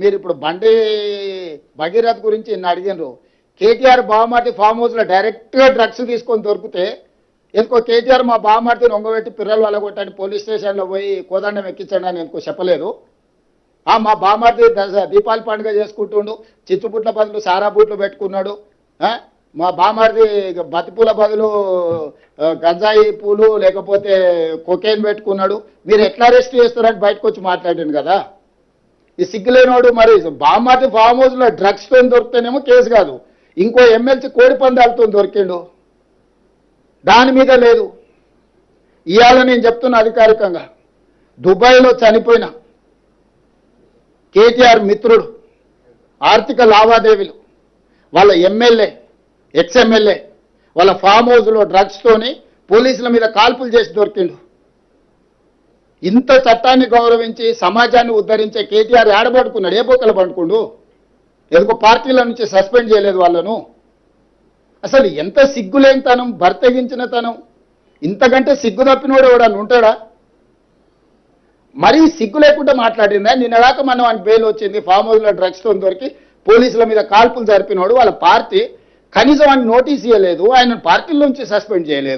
మీరు ఇప్పుడు బండి భగీరథ్ గురించి నిన్న అడిగినారు. కేటీఆర్ బావమార్తి ఫామ్ హౌస్లో డైరెక్ట్గా డ్రగ్స్ తీసుకొని దొరికితే ఎందుకో కేటీఆర్ మా బావమార్తిని ఒంగబెట్టి పిల్లలు వాళ్ళగొట్టని పోలీస్ స్టేషన్లో పోయి కోదండం ఎక్కించండి అని ఎందుకో చెప్పలేదు. మా బావమార్తి దీపావళి పండుగ చేసుకుంటుండు, చిచ్చుపుట్ల బదులు సారా బూట్లు పెట్టుకున్నాడు. మా బావమార్తి బతిపూల బదులు గంజాయి పూలు లేకపోతే కొకేన్ పెట్టుకున్నాడు. మీరు ఎట్లా అరెస్ట్ చేస్తారని బయటకు వచ్చి మాట్లాడాను కదా. ఈ సిగ్గులేనోడు మరి బావమార్తి ఫామ్ హౌస్లో డ్రగ్స్తో దొరికితేనేమో కేసు కాదు, ఇంకో ఎమ్మెల్సీ కోడి పందాలతో దొరికిండు, దాని మీద లేదు. ఇవాళ నేను చెప్తున్నా అధికారికంగా, దుబాయ్లో చనిపోయిన కేటీఆర్ మిత్రుడు ఆర్థిక లావాదేవీలు వాళ్ళ ఎమ్మెల్యే ఎక్స్ఎమ్మెల్యే వాళ్ళ ఫామ్ హౌస్లో డ్రగ్స్తోని పోలీసుల మీద కాల్పులు చేసి దొరికిండు. ఇంత చట్టాన్ని గౌరవించి సమాజాన్ని ఉద్ధరించే కేటీఆర్ ఏడబడుకున్నాడు, ఏ బొక్కలు పండుకుండు, ఎందుకో పార్టీల నుంచి సస్పెండ్ చేయలేదు వాళ్ళను. అసలు ఎంత సిగ్గులేని తనం, బర్తగించిన తనం, ఇంతకంటే సిగ్గు తప్పినోడు ఎవడన్నా ఉంటాడా? మరీ సిగ్గు లేకుండా మాట్లాడిందా. నిన్నదాకా మనం ఆయన బెయిల్ వచ్చింది, ఫామ్ హౌస్లో డ్రగ్స్తో దొరికి పోలీసుల మీద కాల్పులు జరిపినోడు వాళ్ళ పార్టీ కనీసం ఆయన నోటీస్ ఇవ్వలేదు, ఆయన పార్టీల నుంచి సస్పెండ్ చేయలేదు.